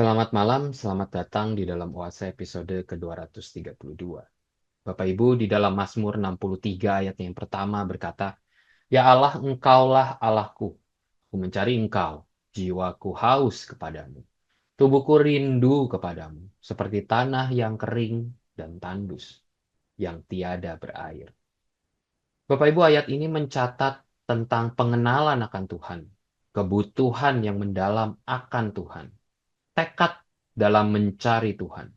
Selamat malam, selamat datang di dalam Oase episode ke-232. Bapak Ibu, di dalam Mazmur 63 ayat yang pertama berkata, "Ya Allah, Engkaulah Allahku. Ku mencari Engkau, jiwaku haus kepadamu. Tubuhku rindu kepadamu, seperti tanah yang kering dan tandus, yang tiada berair." Bapak Ibu, ayat ini mencatat tentang pengenalan akan Tuhan, kebutuhan yang mendalam akan Tuhan, tekad dalam mencari Tuhan,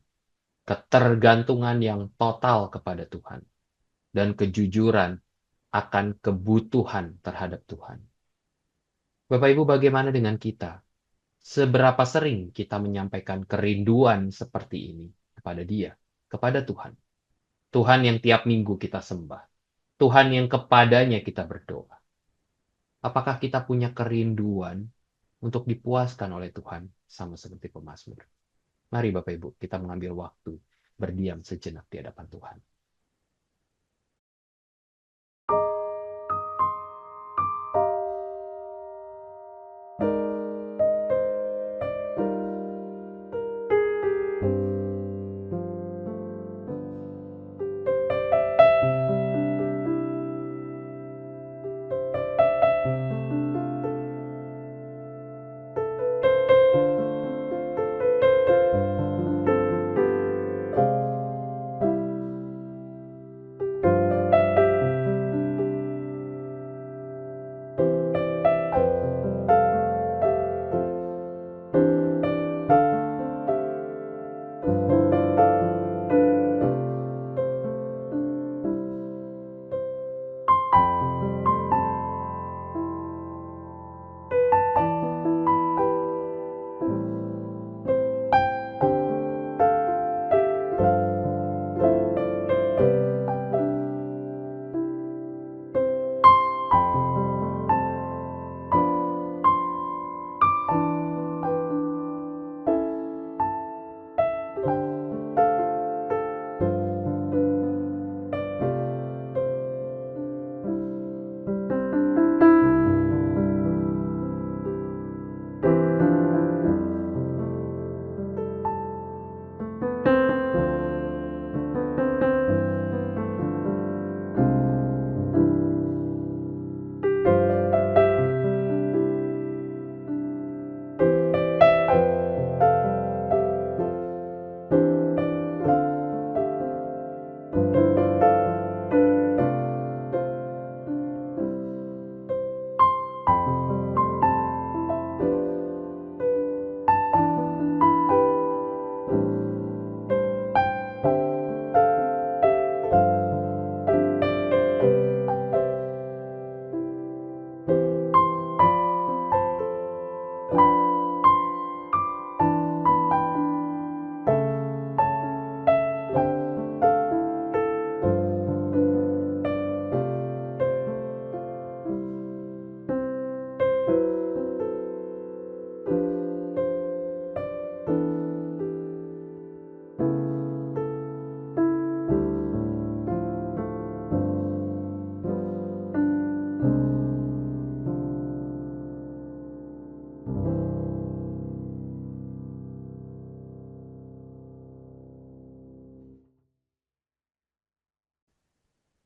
ketergantungan yang total kepada Tuhan, dan kejujuran akan kebutuhan terhadap Tuhan. Bapak Ibu, bagaimana dengan kita? Seberapa sering kita menyampaikan kerinduan seperti ini kepada Dia, kepada Tuhan? Tuhan yang tiap minggu kita sembah, Tuhan yang kepadanya kita berdoa. Apakah kita punya kerinduan untuk dipuaskan oleh Tuhan sama seperti pemazmur? Mari Bapak Ibu, kita mengambil waktu berdiam sejenak di hadapan Tuhan.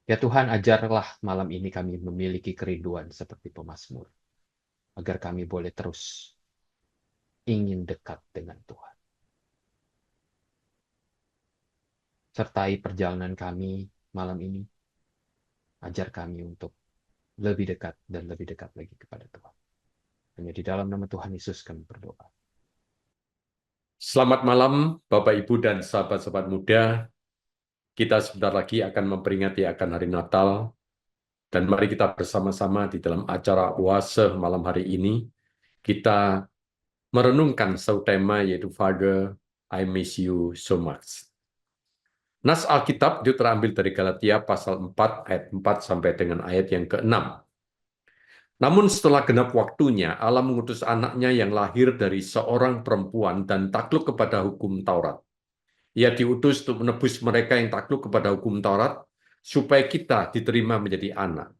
Ya Tuhan, ajarlah malam ini kami memiliki kerinduan seperti pemazmur, agar kami boleh terus ingin dekat dengan Tuhan. Sertai perjalanan kami malam ini, ajar kami untuk lebih dekat dan lebih dekat lagi kepada Tuhan. Hanya di dalam nama Tuhan Yesus kami berdoa. Selamat malam, Bapak, Ibu, dan sahabat-sahabat muda. Kita sebentar lagi akan memperingati akan hari Natal. Dan mari kita bersama-sama di dalam acara Oase malam hari ini, kita merenungkan satu tema yaitu Father, I miss you so much. Nas Alkitab itu terambil dari Galatia pasal 4 ayat 4 sampai dengan ayat yang ke-6. Namun setelah genap waktunya, Allah mengutus anaknya yang lahir dari seorang perempuan dan takluk kepada hukum Taurat. Ia diutus untuk menebus mereka yang takluk kepada hukum Taurat, supaya kita diterima menjadi anak.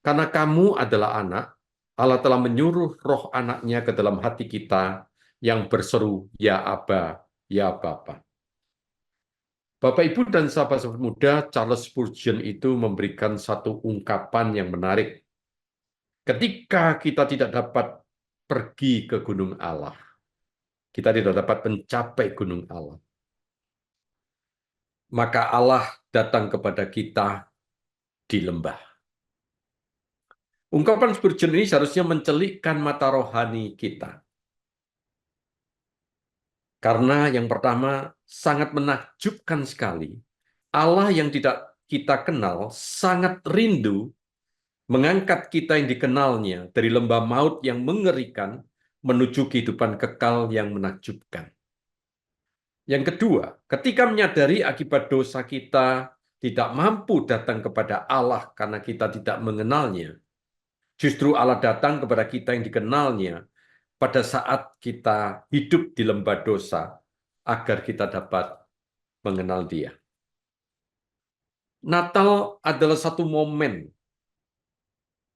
Karena kamu adalah anak, Allah telah menyuruh roh anaknya ke dalam hati kita, yang berseru, "Ya Aba, ya Bapa." Bapak, Ibu, dan sahabat-sahabat muda, Charles Spurgeon itu memberikan satu ungkapan yang menarik. Ketika kita tidak dapat pergi ke gunung Allah, kita tidak dapat mencapai gunung Allah, maka Allah datang kepada kita di lembah. Ungkapan Spurgeon ini seharusnya mencelikkan mata rohani kita. Karena yang pertama, sangat menakjubkan sekali. Allah yang tidak kita kenal sangat rindu mengangkat kita yang dikenalnya dari lembah maut yang mengerikan menuju kehidupan kekal yang menakjubkan. Yang kedua, ketika menyadari akibat dosa kita tidak mampu datang kepada Allah karena kita tidak mengenalnya, justru Allah datang kepada kita yang dikenalnya pada saat kita hidup di lembah dosa agar kita dapat mengenal Dia. Natal adalah satu momen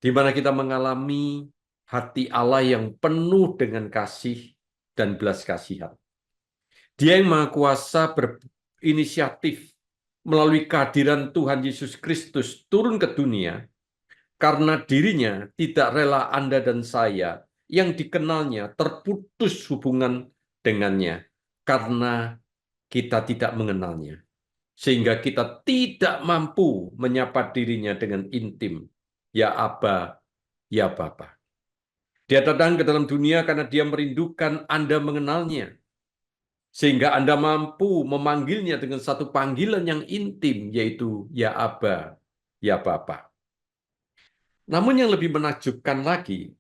di mana kita mengalami hati Allah yang penuh dengan kasih dan belas kasihan. Dia yang Maha Kuasa berinisiatif melalui kehadiran Tuhan Yesus Kristus turun ke dunia karena dirinya tidak rela Anda dan saya yang dikenalnya terputus hubungan dengannya karena kita tidak mengenalnya. Sehingga kita tidak mampu menyapa dirinya dengan intim. Ya Aba, ya Bapa. Dia datang ke dalam dunia karena dia merindukan Anda mengenalnya. Sehingga Anda mampu memanggilnya dengan satu panggilan yang intim, yaitu Ya Aba, Ya Bapa. Namun yang lebih menakjubkan lagi,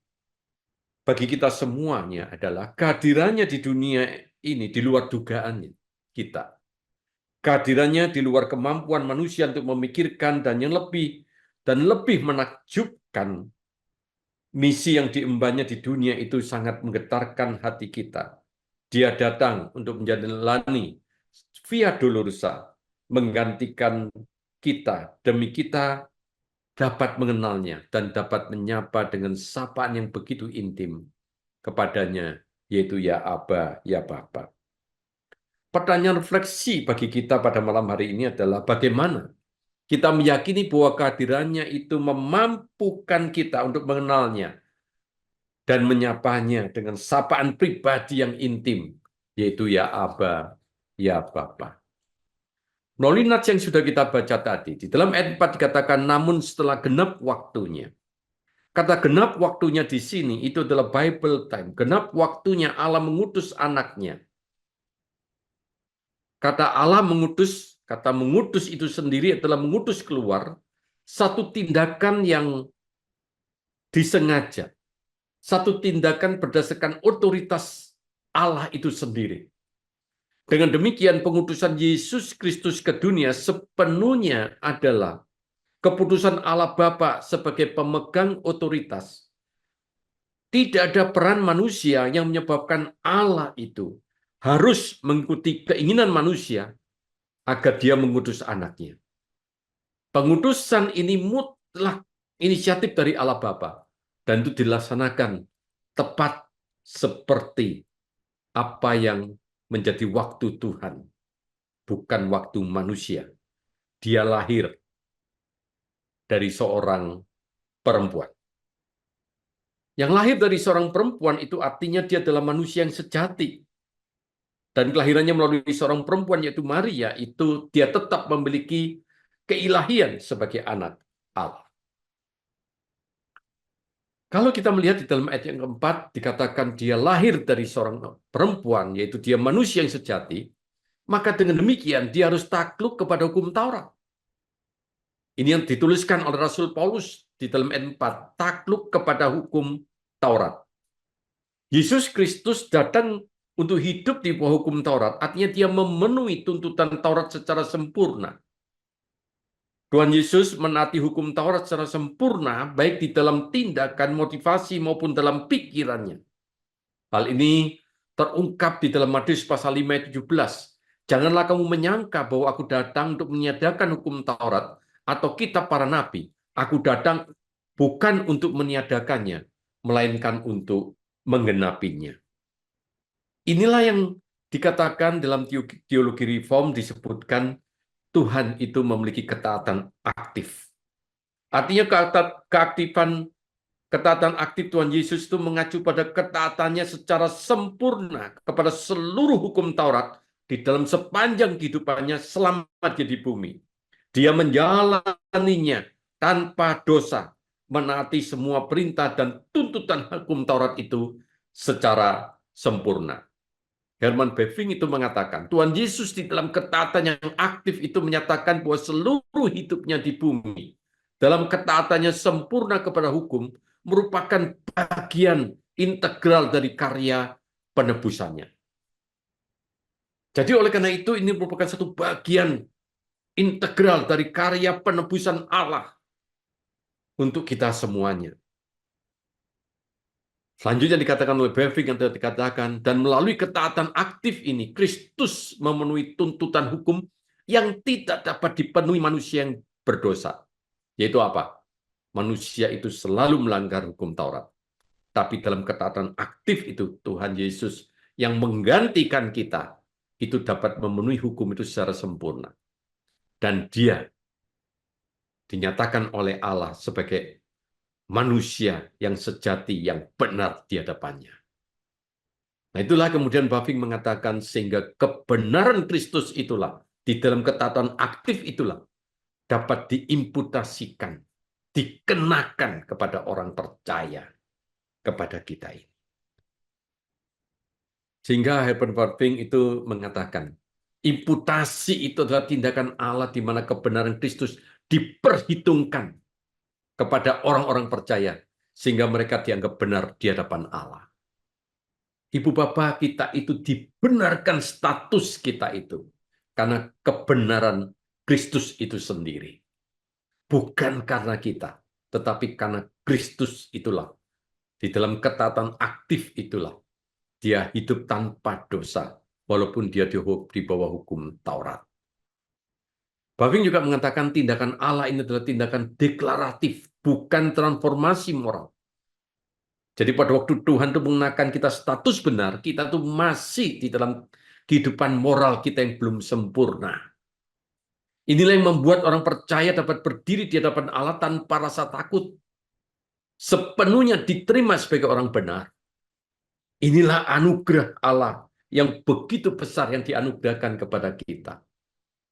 bagi kita semuanya adalah kehadirannya di dunia ini di luar dugaannya kita. Kehadirannya di luar kemampuan manusia untuk memikirkan dan lebih menakjubkan, misi yang diembannya di dunia itu sangat menggetarkan hati kita. Dia datang untuk menjalani via dolorosa, menggantikan kita demi kita dapat mengenalnya dan dapat menyapa dengan sapaan yang begitu intim kepadanya, yaitu Ya Aba, Ya Bapa. Pertanyaan refleksi bagi kita pada malam hari ini adalah bagaimana kita meyakini bahwa kehadirannya itu memampukan kita untuk mengenalnya dan menyapanya dengan sapaan pribadi yang intim, yaitu Ya Aba, Ya Bapa. Melalui nats yang sudah kita baca tadi, di dalam ayat 4 dikatakan, namun setelah genap waktunya. Kata genap waktunya di sini itu adalah Bible time. Genap waktunya Allah mengutus anaknya. Kata Allah mengutus, kata mengutus itu sendiri adalah mengutus keluar satu tindakan yang disengaja. Satu tindakan berdasarkan otoritas Allah itu sendiri. Dengan demikian pengutusan Yesus Kristus ke dunia sepenuhnya adalah keputusan Allah Bapa sebagai pemegang otoritas. Tidak ada peran manusia yang menyebabkan Allah itu harus mengikuti keinginan manusia agar dia mengutus anaknya. Pengutusan ini mutlak inisiatif dari Allah Bapa dan itu dilaksanakan tepat seperti apa yang menjadi waktu Tuhan, bukan waktu manusia. Dia lahir dari seorang perempuan. Yang lahir dari seorang perempuan itu artinya dia adalah manusia yang sejati. Dan kelahirannya melalui seorang perempuan yaitu Maria, itu dia tetap memiliki keilahian sebagai anak Allah. Kalau kita melihat di dalam ayat yang keempat, dikatakan dia lahir dari seorang perempuan, yaitu dia manusia yang sejati, maka dengan demikian dia harus takluk kepada hukum Taurat. Ini yang dituliskan oleh Rasul Paulus di dalam ayat 4, takluk kepada hukum Taurat. Yesus Kristus datang untuk hidup di bawah hukum Taurat, artinya dia memenuhi tuntutan Taurat secara sempurna. Tuhan Yesus menaati hukum Taurat secara sempurna, baik di dalam tindakan, motivasi, maupun dalam pikirannya. Hal ini terungkap di dalam Matius pasal 5 ayat 17. Janganlah kamu menyangka bahwa aku datang untuk meniadakan hukum Taurat atau kitab para nabi. Aku datang bukan untuk meniadakannya, melainkan untuk menggenapinya. Inilah yang dikatakan dalam teologi reform disebutkan Tuhan itu memiliki ketaatan aktif. Artinya ketaatan aktif Tuhan Yesus itu mengacu pada ketaatannya secara sempurna kepada seluruh hukum Taurat di dalam sepanjang kehidupannya selama dia di bumi. Dia menjalaninya tanpa dosa, menaati semua perintah dan tuntutan hukum Taurat itu secara sempurna. Herman Bavinck itu mengatakan, Tuhan Yesus di dalam ketaatan yang aktif itu menyatakan bahwa seluruh hidupnya di bumi, dalam ketaatannya sempurna kepada hukum, merupakan bagian integral dari karya penebusannya. Jadi oleh karena itu, ini merupakan satu bagian integral dari karya penebusan Allah untuk kita semuanya. Selanjutnya dikatakan oleh Bavinck yang telah dikatakan, dan melalui ketaatan aktif ini, Kristus memenuhi tuntutan hukum yang tidak dapat dipenuhi manusia yang berdosa. Yaitu apa? Manusia itu selalu melanggar hukum Taurat. Tapi dalam ketaatan aktif itu, Tuhan Yesus yang menggantikan kita, itu dapat memenuhi hukum itu secara sempurna. Dan dia dinyatakan oleh Allah sebagai manusia yang sejati, yang benar di hadapannya. Nah itulah kemudian Bavinck mengatakan sehingga kebenaran Kristus itulah, di dalam ketaatan aktif itulah, dapat diimputasikan, dikenakan kepada orang percaya, kepada kita ini. Sehingga Herman Bavinck itu mengatakan, imputasi itu adalah tindakan Allah di mana kebenaran Kristus diperhitungkan kepada orang-orang percaya, sehingga mereka dianggap benar di hadapan Allah. Ibu bapak kita itu dibenarkan status kita itu karena kebenaran Kristus itu sendiri. Bukan karena kita, tetapi karena Kristus itulah. Di dalam ketaatan aktif itulah. Dia hidup tanpa dosa, walaupun dia di bawah hukum Taurat. Bavinck juga mengatakan tindakan Allah ini adalah tindakan deklaratif, bukan transformasi moral. Jadi pada waktu Tuhan itu mengenakan kita status benar, kita tuh masih di dalam kehidupan moral kita yang belum sempurna. Inilah yang membuat orang percaya dapat berdiri di hadapan Allah tanpa rasa takut. Sepenuhnya diterima sebagai orang benar. Inilah anugerah Allah yang begitu besar yang dianugerahkan kepada kita.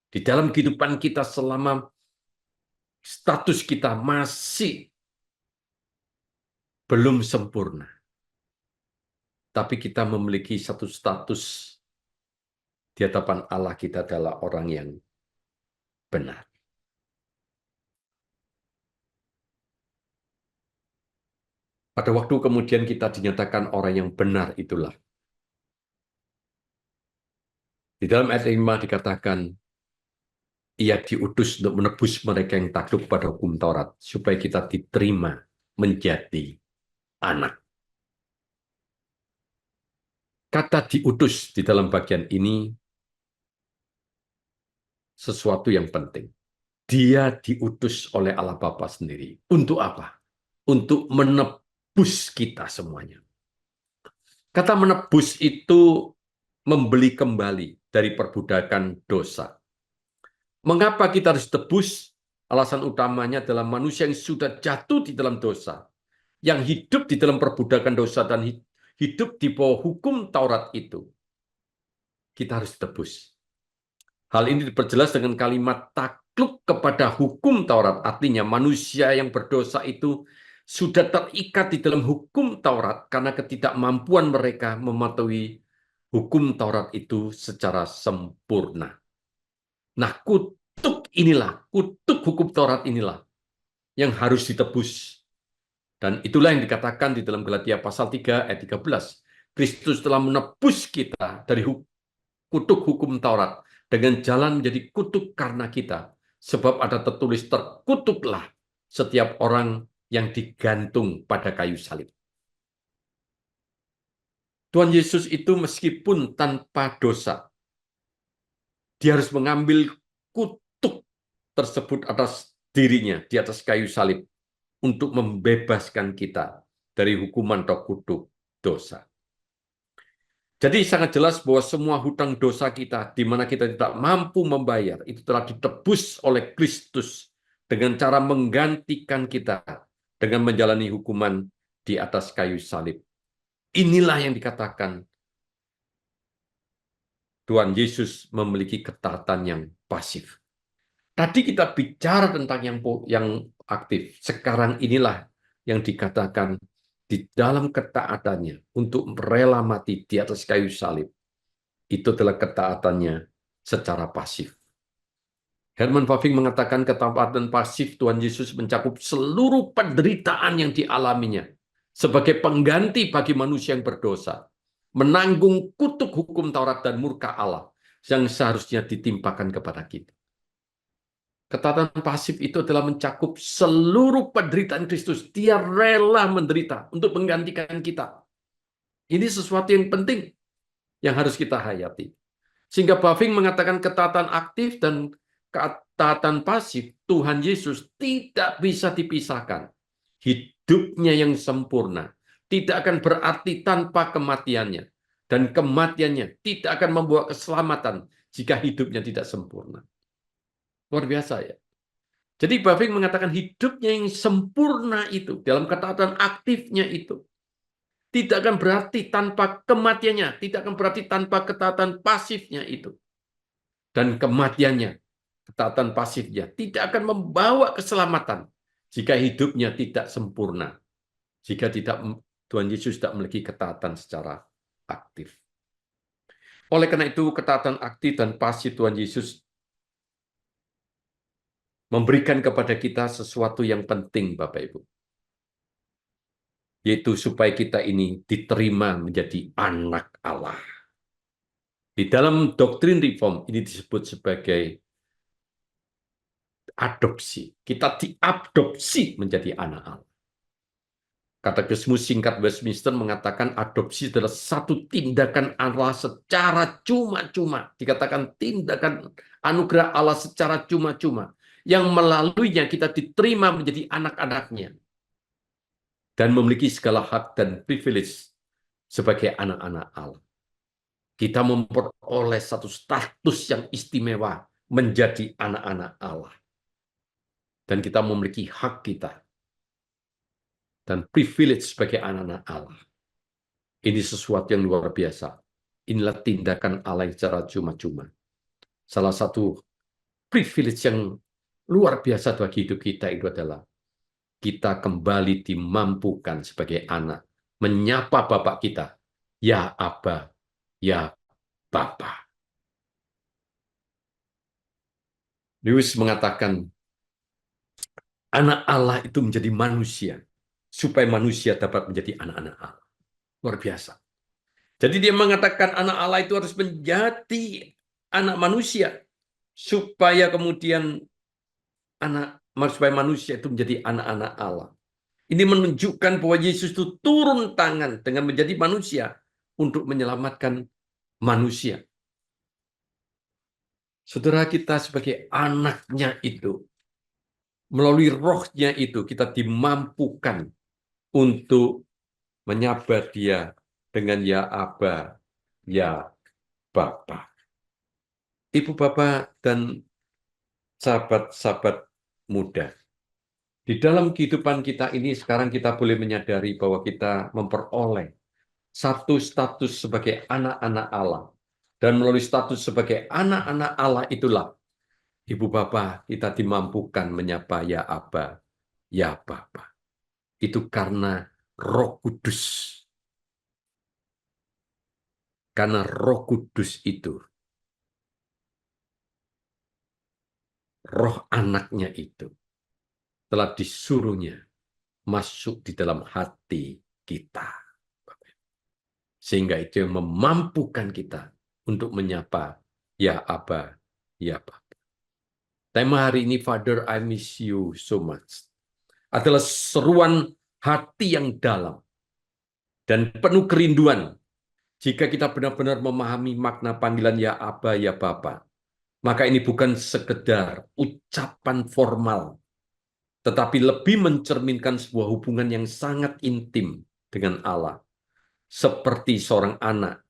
Di dalam kehidupan kita selama status kita masih belum sempurna. Tapi kita memiliki satu status di hadapan Allah, kita adalah orang yang benar. Pada waktu kemudian kita dinyatakan orang yang benar itulah. Di dalam ayat 5 dikatakan, ia diutus untuk menebus mereka yang takluk pada hukum Taurat, supaya kita diterima menjadi anak. Kata diutus di dalam bagian ini sesuatu yang penting. Dia diutus oleh Allah Bapa sendiri. Untuk apa? Untuk menebus kita semuanya. Kata menebus itu membeli kembali dari perbudakan dosa. Mengapa kita harus tebus? Alasan utamanya adalah manusia yang sudah jatuh di dalam dosa, yang hidup di dalam perbudakan dosa dan hidup di bawah hukum Taurat itu. Kita harus tebus. Hal ini diperjelas dengan kalimat takluk kepada hukum Taurat. Artinya manusia yang berdosa itu sudah terikat di dalam hukum Taurat karena ketidakmampuan mereka mematuhi hukum Taurat itu secara sempurna. Nah, kutuk hukum Taurat inilah yang harus ditebus. Dan itulah yang dikatakan di dalam Galatia pasal 3 ayat 13. Kristus telah menebus kita dari kutuk hukum Taurat dengan jalan menjadi kutuk karena kita. Sebab ada tertulis, terkutuklah setiap orang yang digantung pada kayu salib. Tuhan Yesus itu meskipun tanpa dosa, dia harus mengambil kutuk tersebut atas dirinya di atas kayu salib untuk membebaskan kita dari hukuman atau kutuk dosa. Jadi sangat jelas bahwa semua hutang dosa kita, di mana kita tidak mampu membayar, itu telah ditebus oleh Kristus dengan cara menggantikan kita dengan menjalani hukuman di atas kayu salib. Inilah yang dikatakan Tuhan Yesus memiliki ketaatan yang pasif. Tadi kita bicara tentang yang aktif. Sekarang inilah yang dikatakan di dalam ketaatannya untuk rela mati di atas kayu salib. Itu adalah ketaatannya secara pasif. Herman Bavinck mengatakan ketaatan pasif Tuhan Yesus mencakup seluruh penderitaan yang dialaminya sebagai pengganti bagi manusia yang berdosa, menanggung kutuk hukum Taurat dan murka Allah yang seharusnya ditimpakan kepada kita. Ketaatan pasif itu adalah mencakup seluruh penderitaan Kristus. Dia rela menderita untuk menggantikan kita. Ini sesuatu yang penting yang harus kita hayati. Sehingga Bavinck mengatakan ketaatan aktif dan ketaatan pasif Tuhan Yesus tidak bisa dipisahkan. Hidupnya yang sempurna tidak akan berarti tanpa kematiannya. Dan kematiannya tidak akan membawa keselamatan jika hidupnya tidak sempurna. Luar biasa ya. Jadi Bavinck mengatakan hidupnya yang sempurna itu, dalam ketaatan aktifnya itu, tidak akan berarti tanpa kematiannya, tidak akan berarti tanpa ketaatan pasifnya itu. Dan kematiannya, ketaatan pasifnya, tidak akan membawa keselamatan jika hidupnya tidak sempurna. Jika tidak Tuhan Yesus tidak memiliki ketaatan secara aktif. Oleh karena itu, ketaatan aktif dan pasif Tuhan Yesus memberikan kepada kita sesuatu yang penting, Bapak Ibu. Yaitu supaya kita ini diterima menjadi anak Allah. Di dalam doktrin reform ini disebut sebagai adopsi. Kita diadopsi menjadi anak Allah. Katekismus singkat Westminster mengatakan adopsi adalah satu tindakan Allah secara cuma-cuma. Dikatakan tindakan anugerah Allah secara cuma-cuma. Yang melaluinya kita diterima menjadi anak-anaknya. Dan memiliki segala hak dan privilege sebagai anak-anak Allah. Kita memperoleh satu status yang istimewa menjadi anak-anak Allah. Dan kita memiliki hak kita dan privilege sebagai anak-anak Allah. Ini sesuatu yang luar biasa. Inilah tindakan Allah yang secara cuma-cuma. Salah satu privilege yang luar biasa bagi hidup kita itu adalah kita kembali dimampukan sebagai anak. Menyapa Bapak kita, ya Aba, ya Bapa. Lewis mengatakan, anak Allah itu menjadi manusia, supaya manusia dapat menjadi anak-anak Allah. Luar biasa. Jadi dia mengatakan anak Allah itu harus menjadi anak manusia, supaya kemudian supaya manusia itu menjadi anak-anak Allah. Ini menunjukkan bahwa Yesus itu turun tangan dengan menjadi manusia untuk menyelamatkan manusia. Saudara, kita sebagai anaknya itu, melalui rohnya itu, kita dimampukan untuk menyapa dia dengan ya Aba, ya Bapa. Ibu Bapak dan sahabat-sahabat muda, di dalam kehidupan kita ini sekarang kita boleh menyadari bahwa kita memperoleh satu status sebagai anak-anak Allah. Dan melalui status sebagai anak-anak Allah itulah, Ibu Bapak, kita dimampukan menyapa ya Aba, ya Bapa. Itu karena Roh Kudus. Karena Roh Kudus itu, roh anaknya itu, telah disuruhnya masuk di dalam hati kita. Sehingga itu yang memampukan kita untuk menyapa ya Aba, ya Bapa. Tema hari ini, Father, I miss you so much, adalah seruan hati yang dalam dan penuh kerinduan. Jika kita benar-benar memahami makna panggilan ya Aba, ya Bapa, maka ini bukan sekedar ucapan formal, tetapi lebih mencerminkan sebuah hubungan yang sangat intim dengan Allah. Seperti seorang anak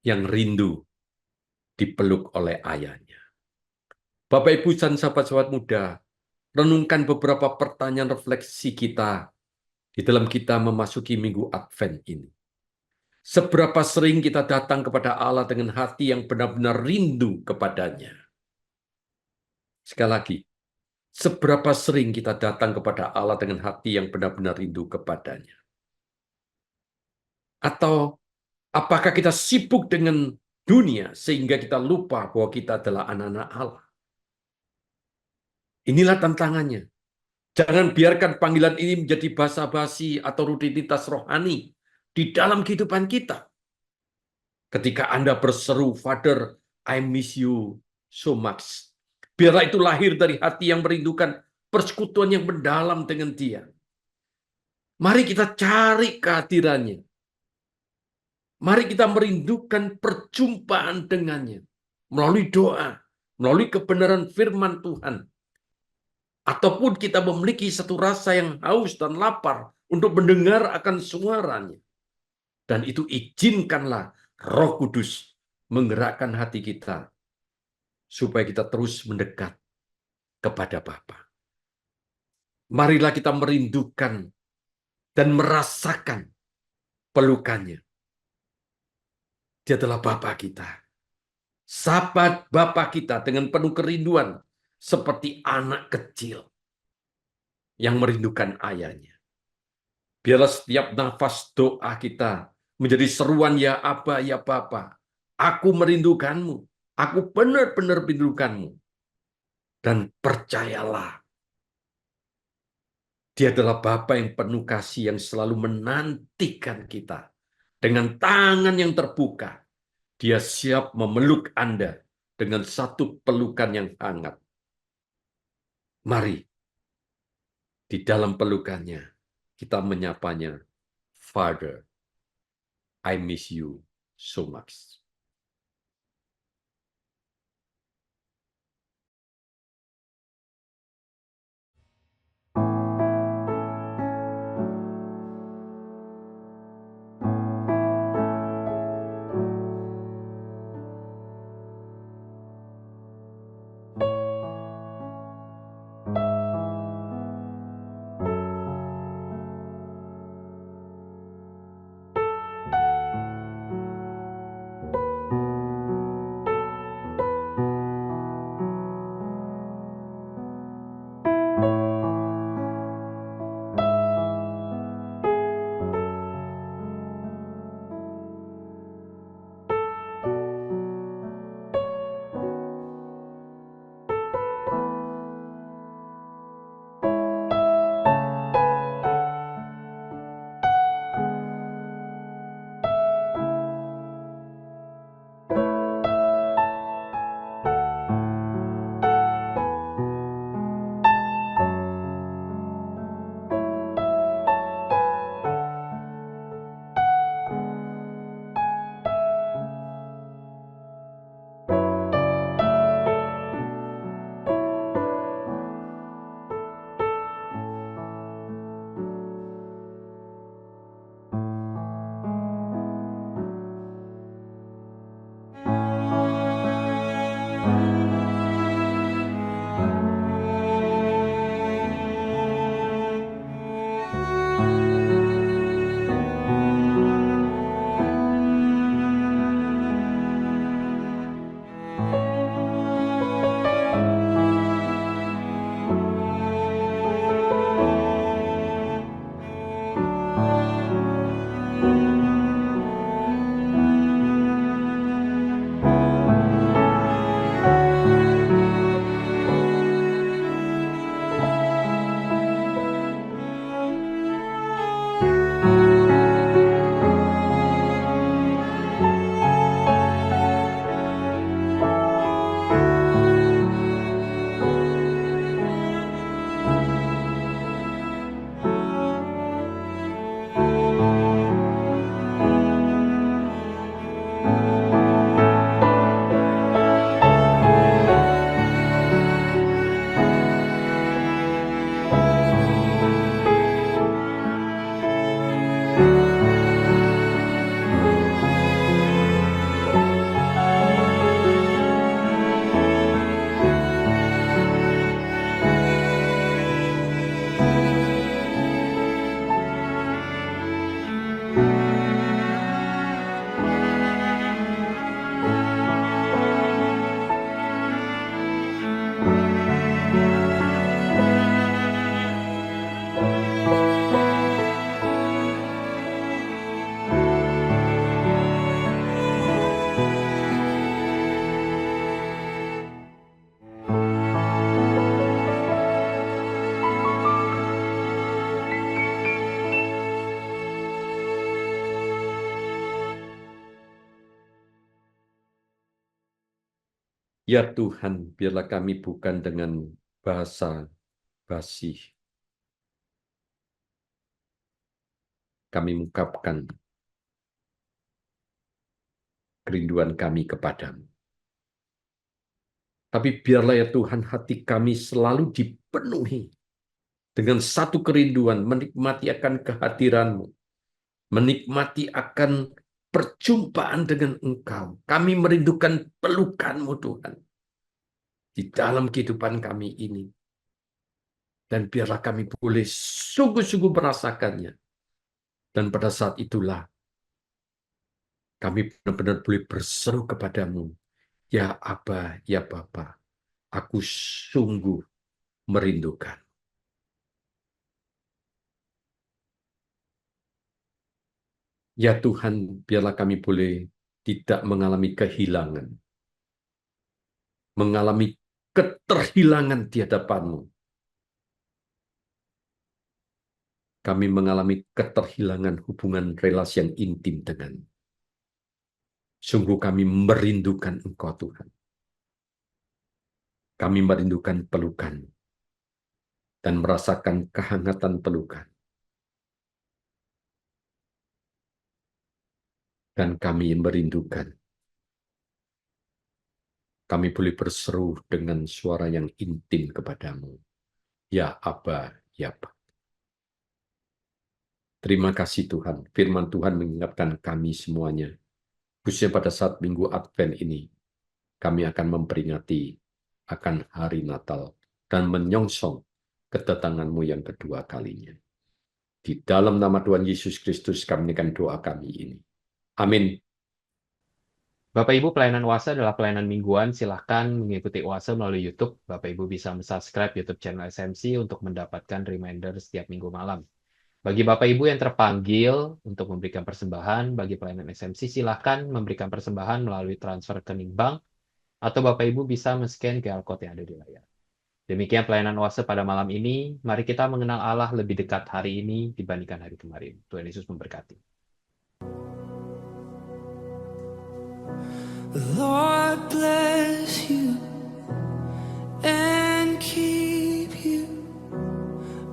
yang rindu dipeluk oleh ayahnya. Bapak, Ibu, dan sahabat-sahabat muda, renungkan beberapa pertanyaan refleksi kita di dalam kita memasuki minggu Advent ini. Seberapa sering kita datang kepada Allah dengan hati yang benar-benar rindu kepadanya? Sekali lagi, seberapa sering kita datang kepada Allah dengan hati yang benar-benar rindu kepadanya? Atau apakah kita sibuk dengan dunia sehingga kita lupa bahwa kita adalah anak-anak Allah? Inilah tantangannya. Jangan biarkan panggilan ini menjadi basa-basi atau rutinitas rohani di dalam kehidupan kita. Ketika Anda berseru, Father, I miss you so much. Biarlah itu lahir dari hati yang merindukan persekutuan yang mendalam dengan Dia. Mari kita cari kehadirannya. Mari kita merindukan perjumpaan dengannya. Melalui doa, melalui kebenaran firman Tuhan. Ataupun kita memiliki satu rasa yang haus dan lapar untuk mendengar akan suaranya. Dan itu izinkanlah Roh Kudus menggerakkan hati kita supaya kita terus mendekat kepada Bapa. Marilah kita merindukan dan merasakan pelukannya. Dia adalah Bapa kita. Sapa Bapa kita dengan penuh kerinduan seperti anak kecil yang merindukan ayahnya. Biarlah setiap nafas doa kita menjadi seruan, ya Aba, ya Bapa. Aku merindukanmu. Aku benar-benar merindukanmu. Dan percayalah, Dia adalah Bapa yang penuh kasih yang selalu menantikan kita. Dengan tangan yang terbuka, Dia siap memeluk Anda dengan satu pelukan yang hangat. Mari, di dalam pelukannya, kita menyapanya, Father, I miss you so much. Ya Tuhan, biarlah kami bukan dengan bahasa basi. Kami mengungkapkan kerinduan kami kepadamu. Tapi biarlah ya Tuhan, hati kami selalu dipenuhi dengan satu kerinduan, menikmati akan kehadiran-Mu, menikmati akan perjumpaan dengan Engkau. Kami merindukan pelukan-Mu Tuhan, di dalam kehidupan kami ini. Dan biarlah kami boleh sungguh-sungguh merasakannya. Dan pada saat itulah, kami benar-benar boleh berseru kepadamu, ya Aba, ya Bapa, aku sungguh merindukan. Ya Tuhan, biarlah kami boleh tidak mengalami kehilangan, mengalami keterhilangan di hadapan-Mu. Kami mengalami keterhilangan hubungan relasi yang intim dengan. Sungguh kami merindukan Engkau Tuhan. Kami merindukan pelukan dan merasakan kehangatan pelukan. Dan kami merindukan. Kami boleh berseru dengan suara yang intim kepadamu. Ya Aba, ya Bapa. Terima kasih Tuhan. Firman Tuhan mengingatkan kami semuanya. Khususnya pada saat Minggu Advent ini, kami akan memperingati akan hari Natal dan menyongsong kedatangan-Mu yang kedua kalinya. Di dalam nama Tuhan Yesus Kristus kami menaikkan doa kami ini. Amin. Bapak Ibu, pelayanan UASA adalah pelayanan mingguan. Silahkan mengikuti UASA melalui YouTube. Bapak Ibu bisa subscribe YouTube channel SMC untuk mendapatkan reminder setiap minggu malam. Bagi Bapak Ibu yang terpanggil untuk memberikan persembahan bagi pelayanan SMC, silahkan memberikan persembahan melalui transfer rekening bank, atau Bapak Ibu bisa men-scan QR Code yang ada di layar. Demikian pelayanan UASA pada malam ini. Mari kita mengenal Allah lebih dekat hari ini dibandingkan hari kemarin. Tuhan Yesus memberkati. The Lord bless you and keep you.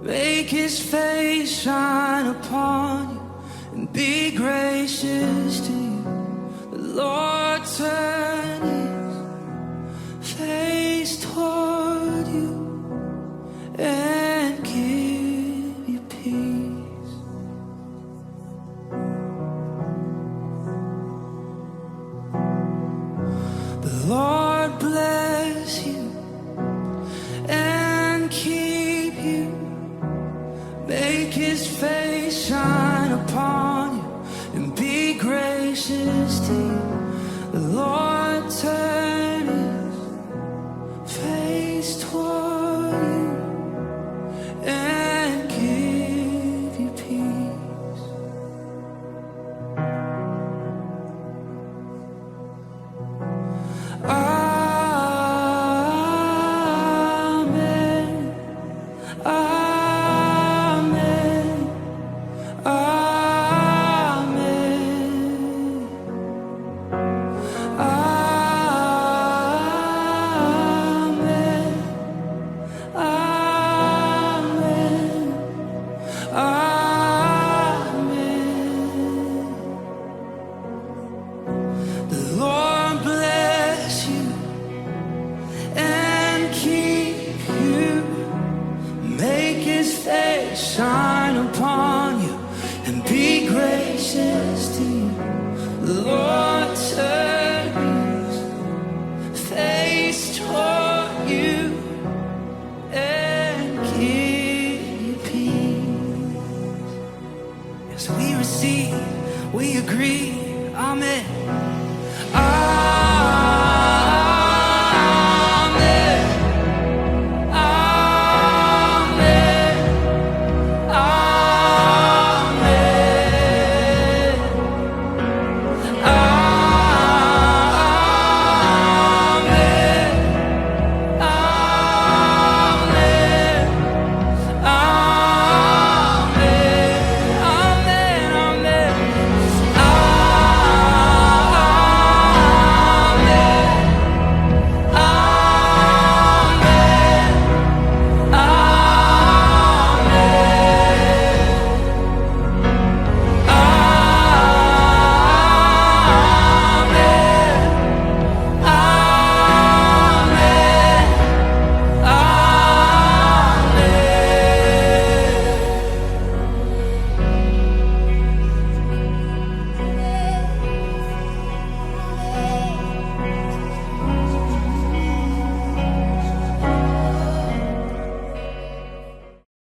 Make His face shine upon you and be gracious to you. The Lord turn His face toward you and give you peace. The Lord